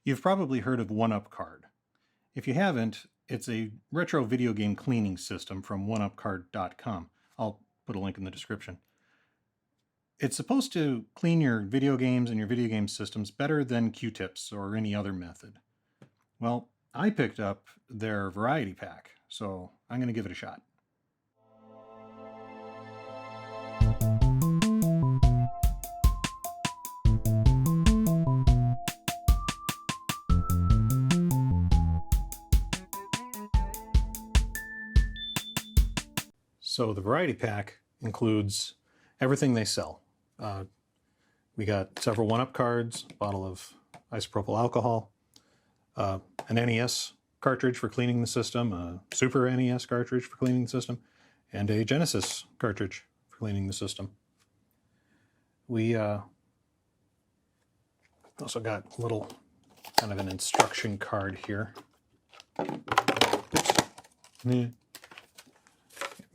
You've probably heard of 1UpCard. If you haven't, it's a retro video game cleaning system from oneupcard.com. I'll put a link in the description. It's supposed to clean your video games and your video game systems better than Q-tips or any other method. Well, I picked up their variety pack, so I'm going to give it a shot. So the variety pack includes everything they sell. We got several 1UP cards, a bottle of isopropyl alcohol, an NES cartridge for cleaning the system, a Super NES cartridge for cleaning the system, and a Genesis cartridge for cleaning the system. We also got a little kind of an instruction card here. Oops.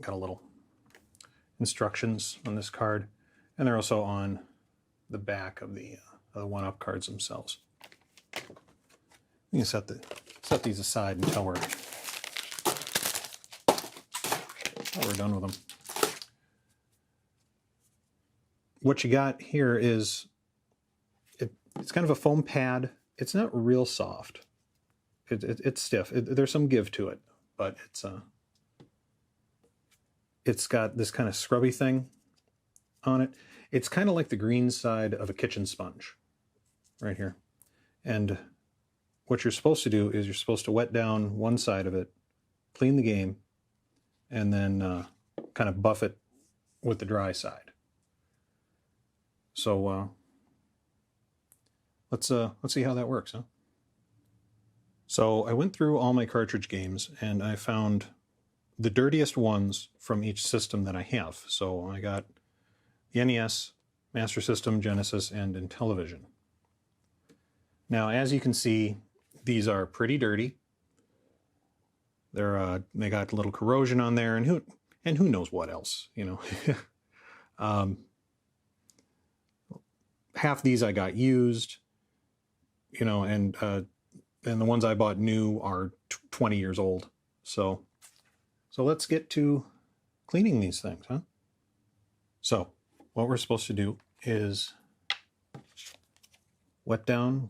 Got a little instructions on this card, and they're also on the back of the 1UP cards themselves. You can set these aside until we're done with them. What you got here is it's kind of a foam pad. It's not real soft. It's stiff. There's some give to it, but it's got this kind of scrubby thing on it. It's kind of like the green side of a kitchen sponge right here. And what you're supposed to do is you're supposed to wet down one side of it, clean the game, and then kind of buff it with the dry side. So let's see how that works, huh? So I went through all my cartridge games and I found the dirtiest ones from each system that I have. So I got the NES, Master System, Genesis, and Intellivision. Now, as you can see, these are pretty dirty. They got a little corrosion on there, and who knows what else, you know. Half these I got used, you know, and the ones I bought new are 20 years old. So let's get to cleaning these things, huh? So what we're supposed to do is wet down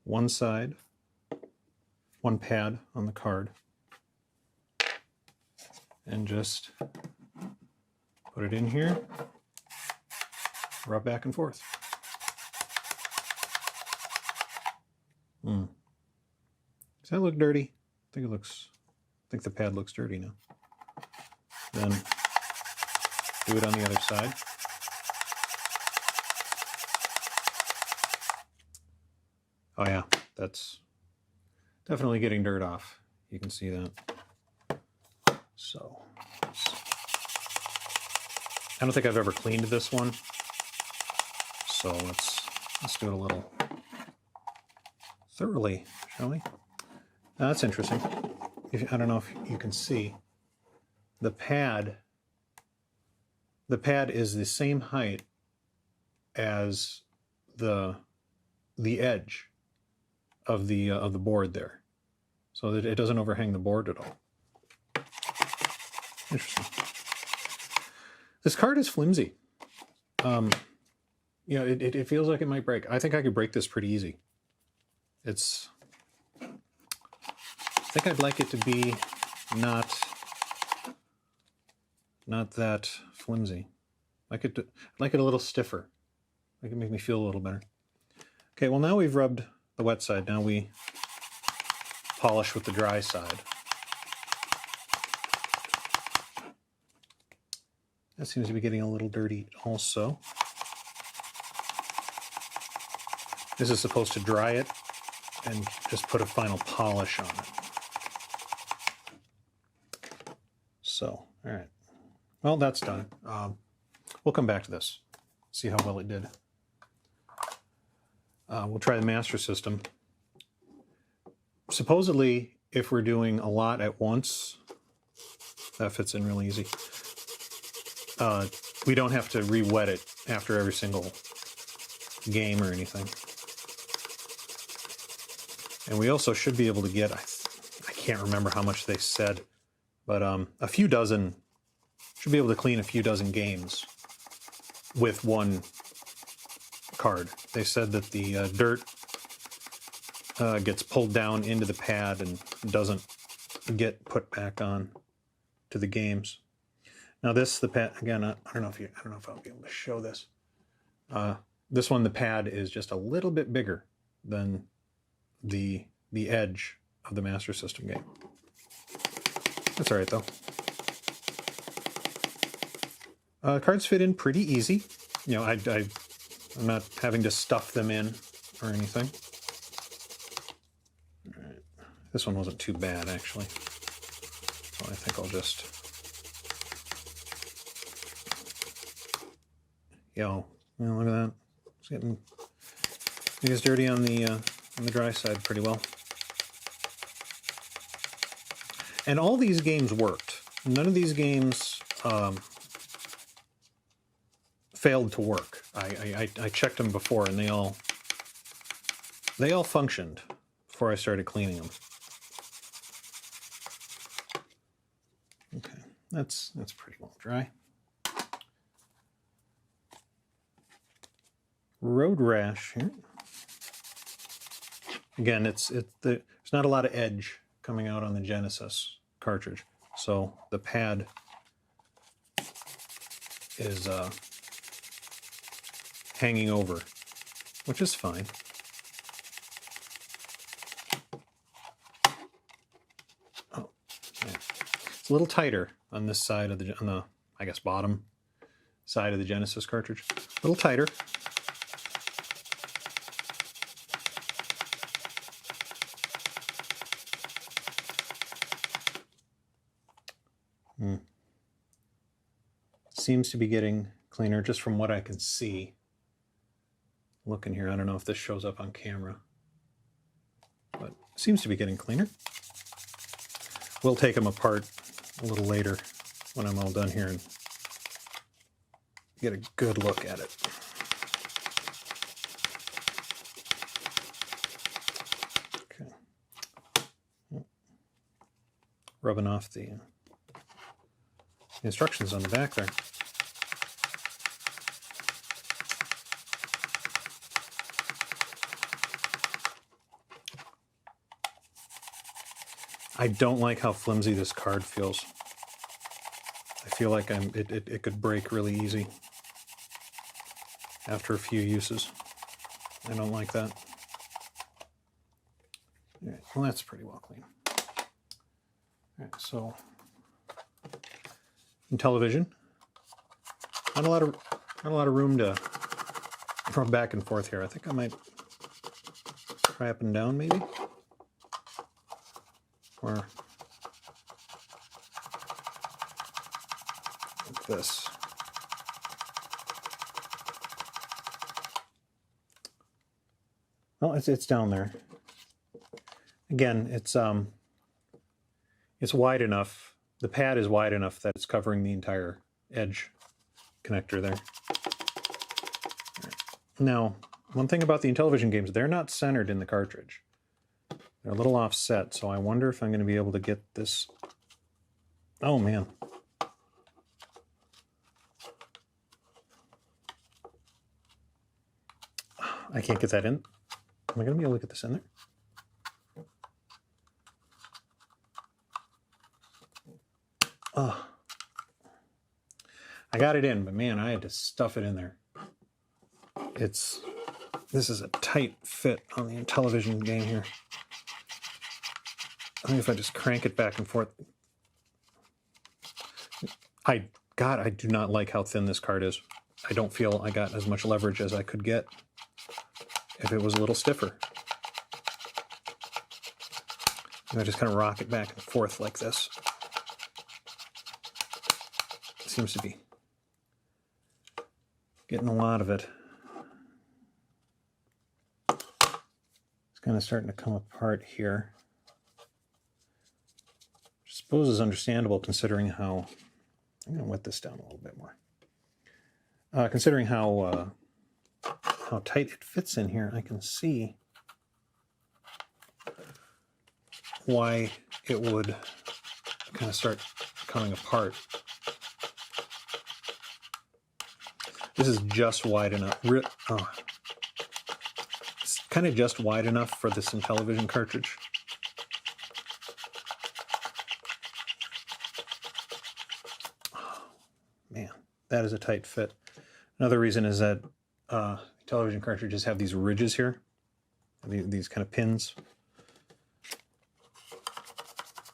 one side, one pad on the card, and just put it in here, rub back and forth. Does that look dirty? I think the pad looks dirty now. Then do it on the other side. Oh yeah, that's definitely getting dirt off. You can see that. So I don't think I've ever cleaned this one. So let's do it a little thoroughly, shall we? Now, that's interesting. I don't know if you can see. The pad is the same height as the edge of the board there, so that it doesn't overhang the board at all. Interesting. This card is flimsy. You know, it feels like it might break. I think I could break this pretty easy. I think I'd like it to be not that flimsy. I'd like it a little stiffer. Like it make me feel a little better. Okay, well now we've rubbed the wet side. Now we polish with the dry side. That seems to be getting a little dirty also. This is supposed to dry it and just put a final polish on it. So, all right. Well, that's done. We'll come back to this, see how well it did. We'll try the Master System. Supposedly, if we're doing a lot at once, that fits in really easy. We don't have to re-wet it after every single game or anything. And we also should be able to get, I can't remember how much they said, but a few dozen, should be able to clean a few dozen games with one card. They said that the dirt gets pulled down into the pad and doesn't get put back on to the games. Now the pad, again, I don't know if I'll be able to show this. This one, the pad is just a little bit bigger than the edge of the Master System game. That's all right though. Cards fit in pretty easy. You know, I'm not having to stuff them in or anything. All right. This one wasn't too bad actually. So I think I'll just, well, look at that. It's getting, it gets dirty on the dry side pretty well. And all these games worked. None of these games failed to work. I checked them before, and they all functioned before I started cleaning them. Okay, that's pretty well dry. Road Rash here. Again, there's not a lot of edge coming out on the Genesis cartridge, so the pad is hanging over, which is fine. Oh, yeah. It's a little tighter on this side of the I guess bottom side of the Genesis cartridge. A little tighter. Seems to be getting cleaner just from what I can see. Looking here, I don't know if this shows up on camera, but it seems to be getting cleaner. We'll take them apart a little later when I'm all done here and get a good look at it. Okay. Rubbing off the instructions on the back there. I don't like how flimsy this card feels. I feel like it could break really easy after a few uses. I don't like that. All right, well, that's pretty well clean. All right, so Intellivision. Not a lot of room to rub back and forth here. I think I might try up and down maybe. Or like this. Well, it's down there. Again, it's wide enough. The pad is wide enough that it's covering the entire edge connector there. Right. Now, one thing about the Intellivision games, they're not centered in the cartridge. They're a little offset, so I wonder if I'm going to be able to get this. Oh, man. I can't get that in. Am I going to be able to get this in there? Oh. I got it in, but man, I had to stuff it in there. This is a tight fit on the Intellivision game here. I think if I just crank it back and forth. God, I do not like how thin this card is. I don't feel I got as much leverage as I could get if it was a little stiffer. And I just kind of rock it back and forth like this. It seems to be getting a lot of it. It's kind of starting to come apart here. I suppose is understandable considering how, I'm going to wet this down a little bit more. Considering how tight it fits in here, I can see why it would kind of start coming apart. This is just wide enough. It's kind of just wide enough for this Intellivision cartridge. Oh, man, that is a tight fit. Another reason is that television cartridges have these ridges here, these kind of pins.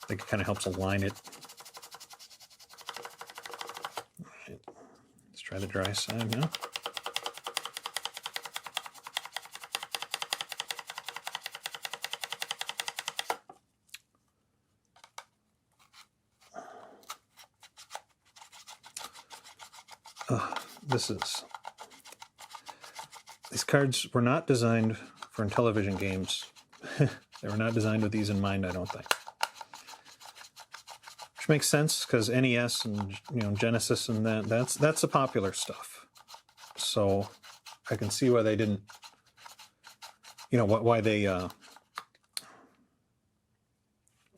I think it kind of helps align it. All right. Let's try the dry side now. These cards were not designed for Intellivision games. They were not designed with these in mind, I don't think. Which makes sense, because NES and Genesis and that's the popular stuff. So I can see why they didn't, why they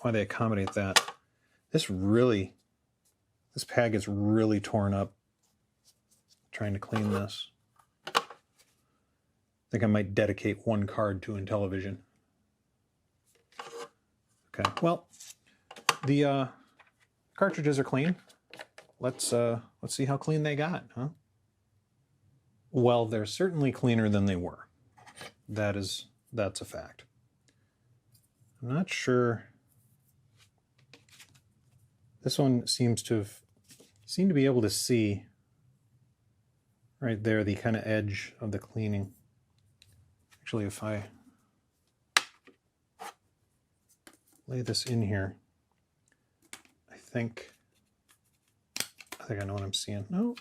accommodate that. This pad gets really torn up trying to clean this. I think I might dedicate one card to Intellivision. Okay, well, the cartridges are clean. Let's see how clean they got, huh? Well, they're certainly cleaner than they were. That's a fact. I'm not sure. This one seemed to be able to see right there the kind of edge of the cleaning. Actually, if I lay this in here, I think I know what I'm seeing. No,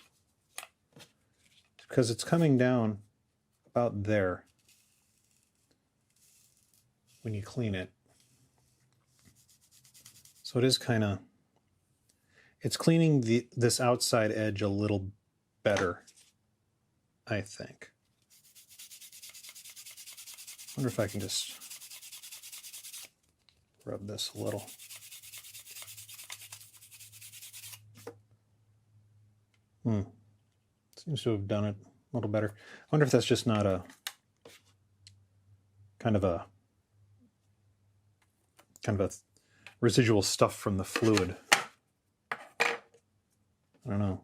because it's coming down about there when you clean it. So it is kind of, it's cleaning this outside edge a little better, I think. I wonder if I can just rub this a little. Seems to have done it a little better. I wonder if that's just not a kind of a residual stuff from the fluid. I don't know.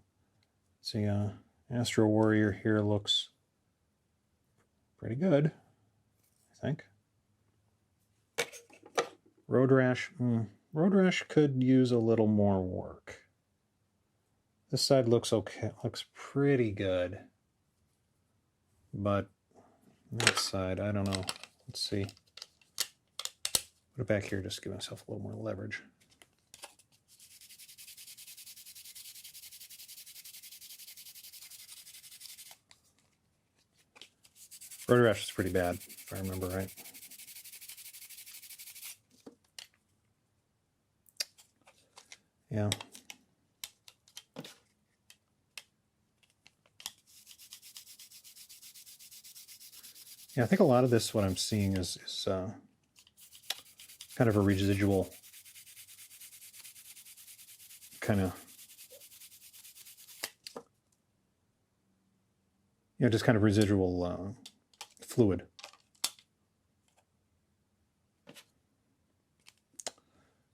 See, Astro Warrior here looks pretty good, I think. Road Rash. Road Rash could use a little more work. This side looks okay. Looks pretty good. But this side, I don't know. Let's see. Put it back here, just give myself a little more leverage. Road Rash is pretty bad, if I remember right. Yeah. Yeah, I think a lot of this, what I'm seeing is kind of a residual kind of, just kind of residual fluid.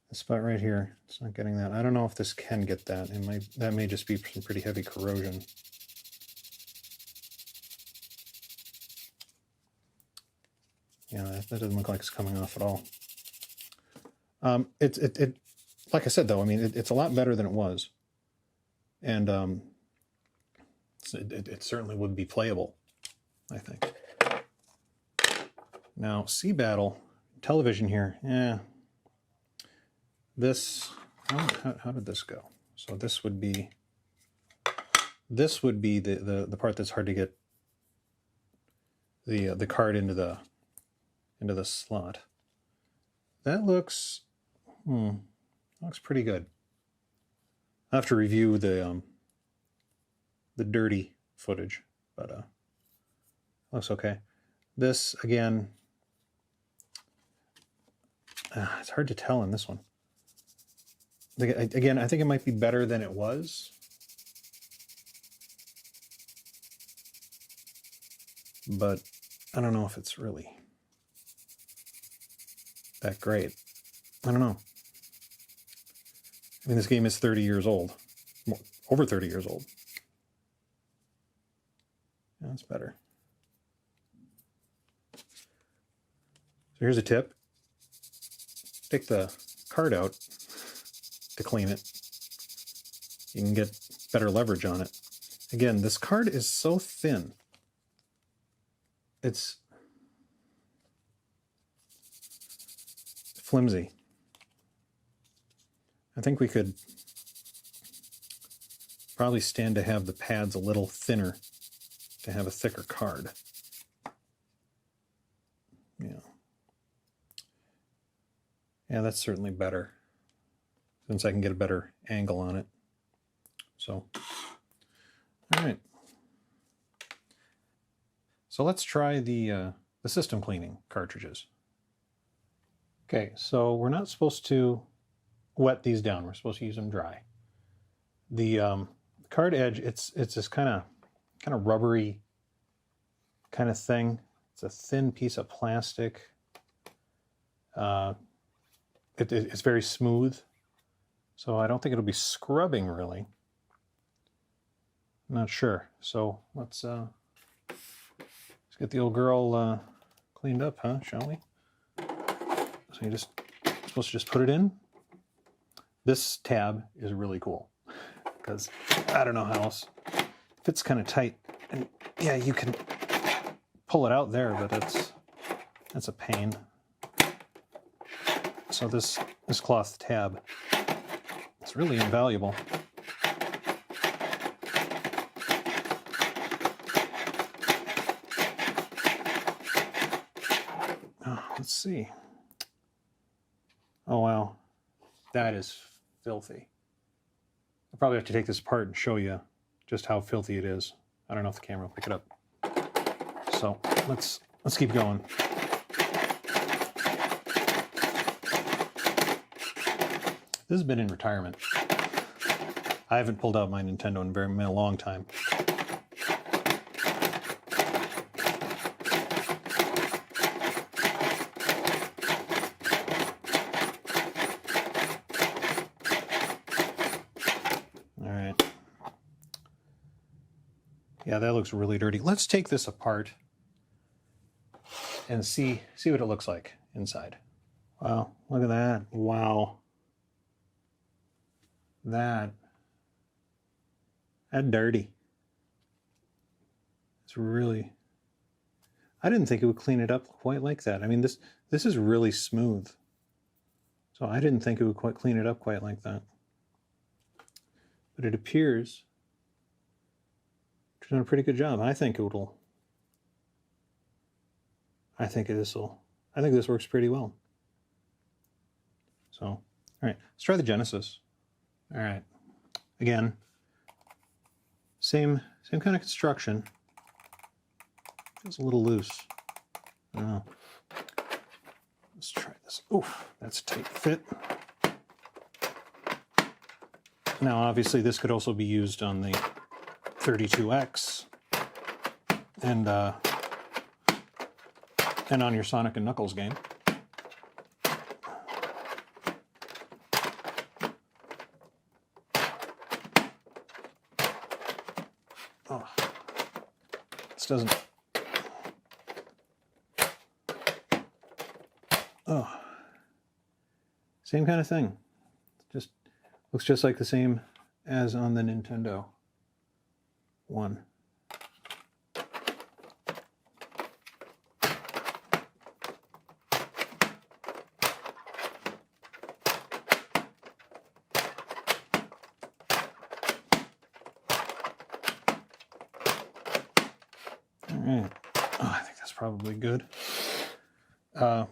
This spot right here, it's not getting that. I don't know if this can get that. That may just be some pretty heavy corrosion. Yeah, that doesn't look like it's coming off at all. It like I said though, I mean it's a lot better than it was, and it certainly would be playable, I think. Now, Sea Battle television here, yeah. This, how did this go? So this would be the part that's hard to get the card into the slot. That looks pretty good. I have to review the dirty footage, but looks okay. This again, It's hard to tell in this one. Again, I think it might be better than it was. But I don't know if it's really that great. I don't know. I mean, this game is 30 years old. Over 30 years old. Yeah, that's better. So here's a tip. Take the card out to clean it. You can get better leverage on it. Again, this card is so thin. It's flimsy. I think we could probably stand to have the pads a little thinner to have a thicker card. Yeah, that's certainly better, since I can get a better angle on it. So, all right. So let's try the system cleaning cartridges. Okay, so we're not supposed to wet these down. We're supposed to use them dry. The card edge, it's this kind of rubbery kind of thing. It's a thin piece of plastic. It's very smooth, so I don't think it'll be scrubbing really. I'm not sure. So let's get the old girl cleaned up, huh? Shall we? So you're supposed to just put it in. This tab is really cool because I don't know how else. It fits kind of tight, and yeah, you can pull it out there, but that's a pain. So this cloth tab, it's really invaluable. Oh, let's see. Oh wow, that is filthy. I'll probably have to take this apart and show you just how filthy it is. I don't know if the camera will pick it up. So let's keep going. This has been in retirement. I haven't pulled out my Nintendo in a long time. All right. Yeah, that looks really dirty. Let's take this apart and see what it looks like inside. Wow, look at that. Wow. That's dirty. It's really, I didn't think it would clean it up quite like that. I mean, this is really smooth. So I didn't think it would quite clean it up quite like that. But it appears it's done a pretty good job. I think this works pretty well. So, all right, let's try the Genesis. All right, again, same kind of construction. Feels a little loose. Oh. Let's try this. Oof, that's a tight fit. Now, obviously, this could also be used on the 32X and on your Sonic and Knuckles game. Oh, this doesn't. Oh, same kind of thing. Just looks just like the same as on the Nintendo one. Alright, oh, I think that's probably good. Let's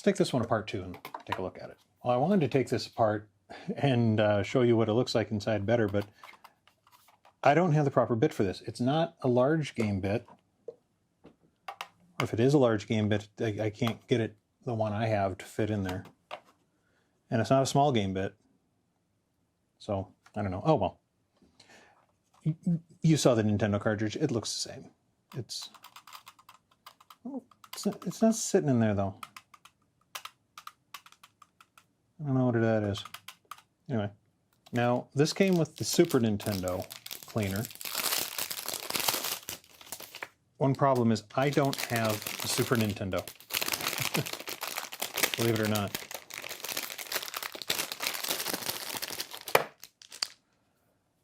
take this one apart too and take a look at it. Well, I wanted to take this apart and show you what it looks like inside better, but I don't have the proper bit for this. It's not a large game bit. Or if it is a large game bit, I can't get it, the one I have, to fit in there. And it's not a small game bit. So, I don't know. Oh, well. You saw the Nintendo cartridge. It looks the same. It's not sitting in there, though. I don't know what that is. Anyway. Now, this came with the Super Nintendo cleaner. One problem is I don't have a Super Nintendo. Believe it or not.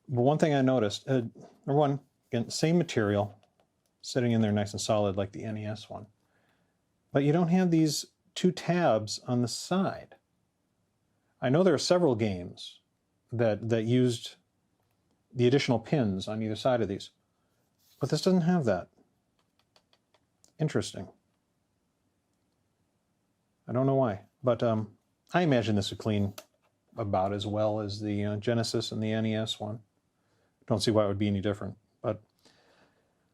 But one thing I noticed, number one, again, same material, sitting in there nice and solid like the NES one. But you don't have these two tabs on the side. I know there are several games that used the additional pins on either side of these, but this doesn't have that. Interesting. I don't know why, but I imagine this would clean about as well as the Genesis and the NES one. Don't see why it would be any different, but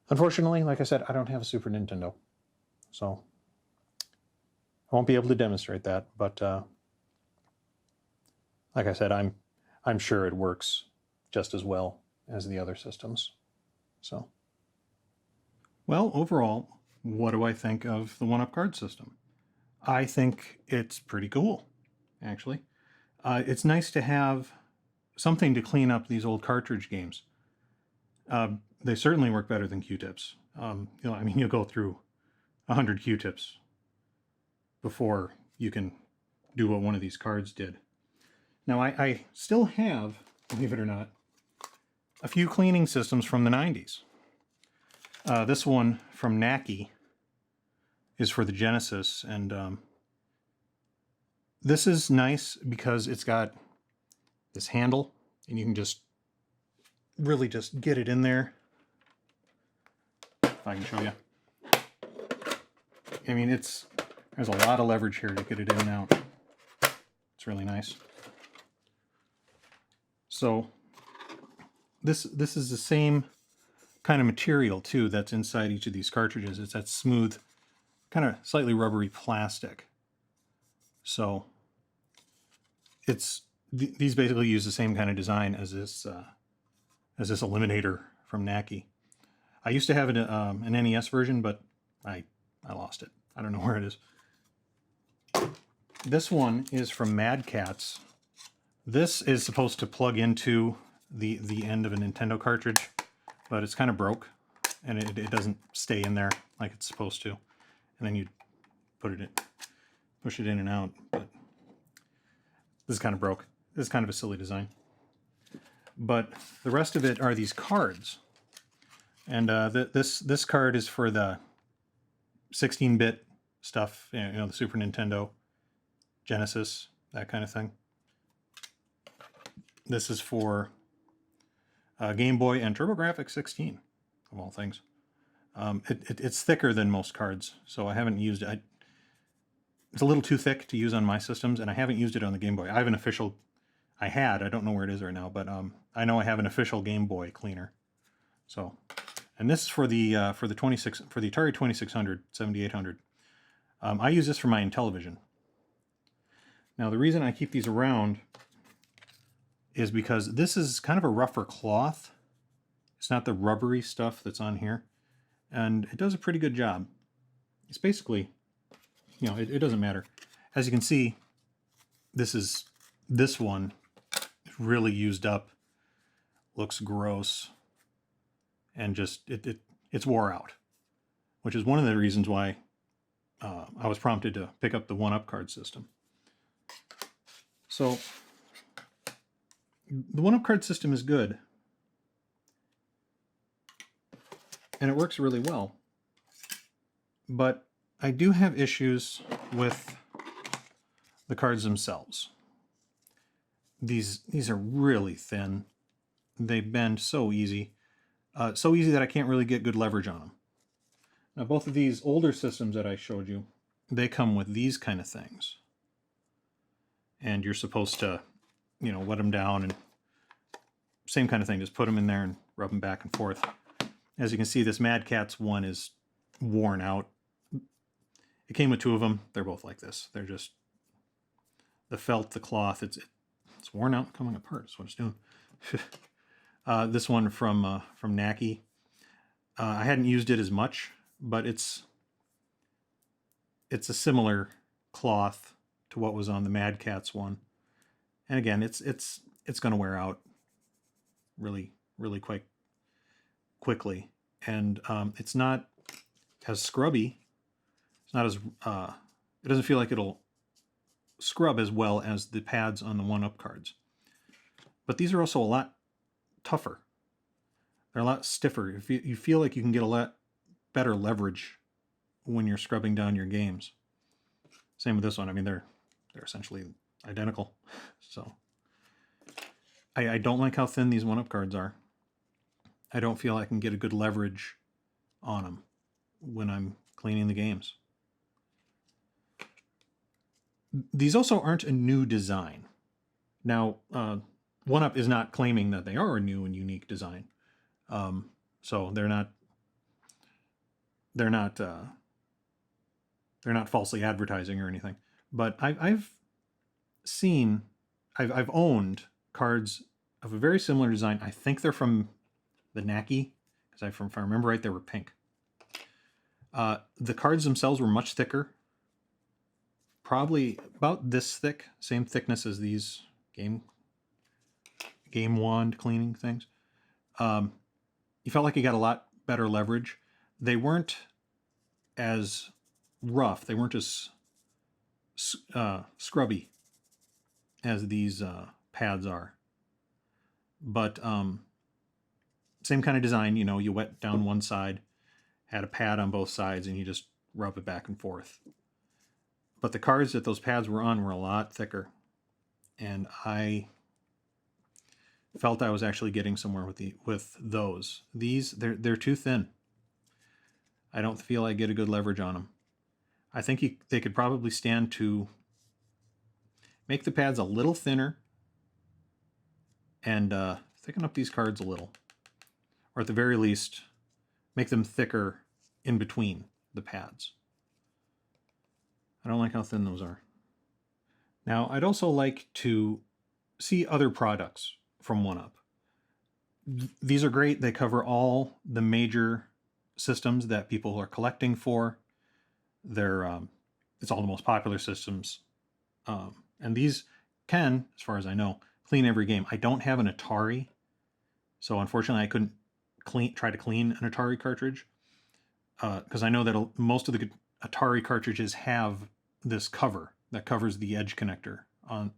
unfortunately, like I said, I don't have a Super Nintendo, so I won't be able to demonstrate that, but like I said, I'm sure it works just as well as the other systems. So, well, overall, what do I think of the one-up card system? I think it's pretty cool, actually. It's nice to have something to clean up these old cartridge games. They certainly work better than Q-tips. You'll go through 100 Q-tips before you can do what one of these cards did. Now, I still have, believe it or not, a few cleaning systems from the 90s. This one from Naki is for the Genesis, and this is nice because it's got this handle, and you can just really just get it in there. If I can show you. I mean, there's a lot of leverage here to get it in and out. It's really nice. So this is the same kind of material too that's inside each of these cartridges. It's that smooth, kind of slightly rubbery plastic. So these basically use the same kind of design as this eliminator from Naki. I used to have an NES version, but I lost it. I don't know where it is. This one is from Mad Catz. This is supposed to plug into the end of a Nintendo cartridge, but it's kind of broke, and it doesn't stay in there like it's supposed to. And then you push it in and out. But this is kind of broke. This is kind of a silly design. But the rest of it are these cards, and this card is for the 16-bit stuff, the Super Nintendo, Genesis, that kind of thing. This is for Game Boy and TurboGrafx 16, of all things. It's thicker than most cards, so I haven't used it. It's a little too thick to use on my systems, and I haven't used it on the Game Boy. I don't know where it is right now, but I know I have an official Game Boy cleaner. So, and this is for the Atari 2600, 7800. I use this for my Intellivision. Now, the reason I keep these around is because this is kind of a rougher cloth. It's not the rubbery stuff that's on here. And it does a pretty good job. It's basically, it doesn't matter. As you can see, this one is really used up, looks gross, and just, it's wore out, which is one of the reasons why I was prompted to pick up the one-up card system. So, the one-up card system is good, and it works really well, but I do have issues with the cards themselves. These are really thin. They bend so easy that I can't really get good leverage on them. Now, both of these older systems that I showed you, they come with these kind of things, and you're supposed to wet them down, and same kind of thing, just put them in there and rub them back and forth. As you can see, this Mad Catz one is worn out. It came with two of them. They're both like this. They're just the felt, the cloth, it's worn out and coming apart. That's what it's doing. This one from Naki. I hadn't used it as much, but it's a similar cloth to what was on the Mad Catz one. And again, it's going to wear out really quite quickly. And it's not as scrubby. It's not as it doesn't feel like it'll scrub as well as the pads on the 1-Up cards. But these are also a lot tougher. They're a lot stiffer. If you feel like you can get a lot better leverage when you're scrubbing down your games. Same with this one. I mean, they're essentially identical. So I don't like how thin these 1-Up cards are. I don't feel I can get a good leverage on them when I'm cleaning the games. These also aren't a new design. Now, 1-Up is not claiming that they are a new and unique design. So they're not falsely advertising or anything. But I've owned cards of a very similar design. I think they're from the Naki, because if I remember right, they were pink. The cards themselves were much thicker, probably about this thick, same thickness as these game wand cleaning things. You felt like you got a lot better leverage. They weren't as rough. They weren't as scrubby as these pads are. But same kind of design. You know, you wet down one side, had a pad on both sides, and you just rub it back and forth. But the cards that those pads were on were a lot thicker. And I felt I was actually getting somewhere with those. These, they're too thin. I don't feel I get a good leverage on them. I think they could probably stand to make the pads a little thinner and thicken up these cards a little. Or at the very least, make them thicker in between the pads. I don't like how thin those are. Now, I'd also like to see other products from 1-Up. These are great. They cover all the major systems that people are collecting for. It's all the most popular systems. And these can, as far as I know, clean every game. I don't have an Atari, so unfortunately I couldn't try to clean an Atari cartridge, because I know that most of the Atari cartridges have this cover that covers the edge connector on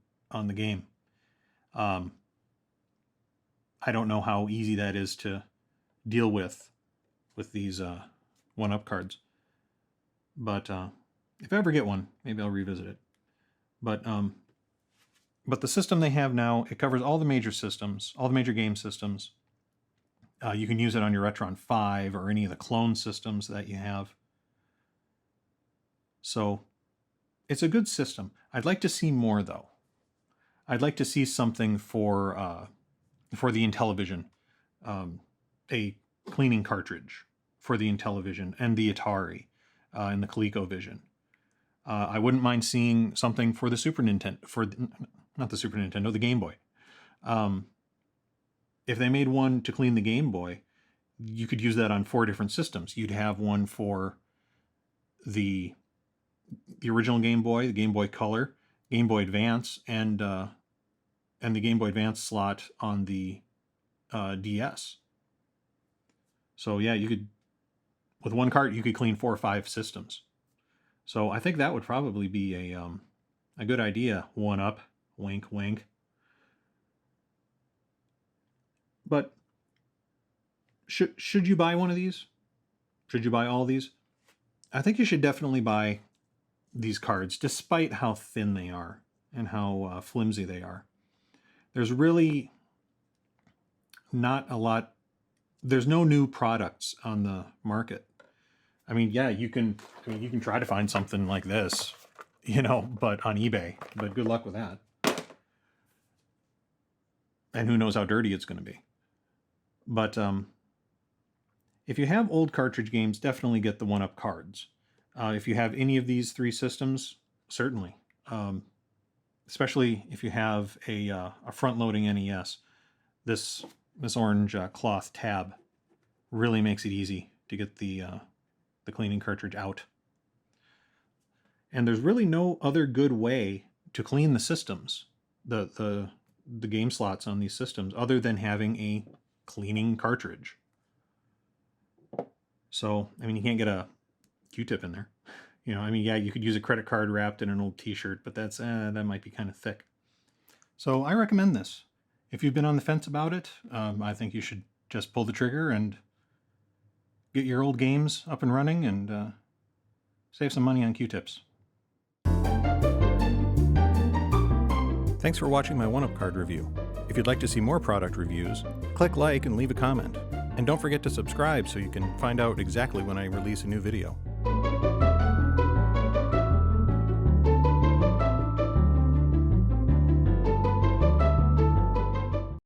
the game. I don't know how easy that is to deal with these 1-Up cards. But if I ever get one, maybe I'll revisit it. But the system they have now, it covers all the major systems, all the major game systems. You can use it on your Retron 5 or any of the clone systems that you have. So it's a good system. I'd like to see more, though. I'd like to see something for the Intellivision, a cleaning cartridge for the Intellivision and the Atari and the ColecoVision. I wouldn't mind seeing something for the Super Nintendo, not the Super Nintendo, the Game Boy. If they made one to clean the Game Boy, you could use that on 4 different systems. You'd have one for the original Game Boy, the Game Boy Color, Game Boy Advance, and the Game Boy Advance slot on the DS. So yeah, you could, with one cart, you could clean 4 or 5 systems. So I think that would probably be a good idea. 1-Up, wink, wink. But should you buy one of these? Should you buy all these? I think you should definitely buy these cards, despite how thin they are and how flimsy they are. There's really not a lot. There's no new products on the market. I mean, yeah, you can try to find something like this, but on eBay. But good luck with that. And who knows how dirty it's going to be. But if you have old cartridge games, definitely get the 1-Up cards. If you have any of these 3 systems, certainly. especially if you have a front-loading NES. This orange cloth tab really makes it easy to get the cleaning cartridge out. And there's really no other good way to clean the systems, the game slots on these systems, other than having a cleaning cartridge. So, I mean, you can't get a Q-tip in there. You know, I mean, yeah, you could use a credit card wrapped in an old t-shirt, but that might be kind of thick. So I recommend this. If you've been on the fence about it, I think you should just pull the trigger and get your old games up and running and save some money on Q-tips. Thanks for watching my 1UP card review. If you'd like to see more product reviews, click like and leave a comment. And don't forget to subscribe so you can find out exactly when I release a new video.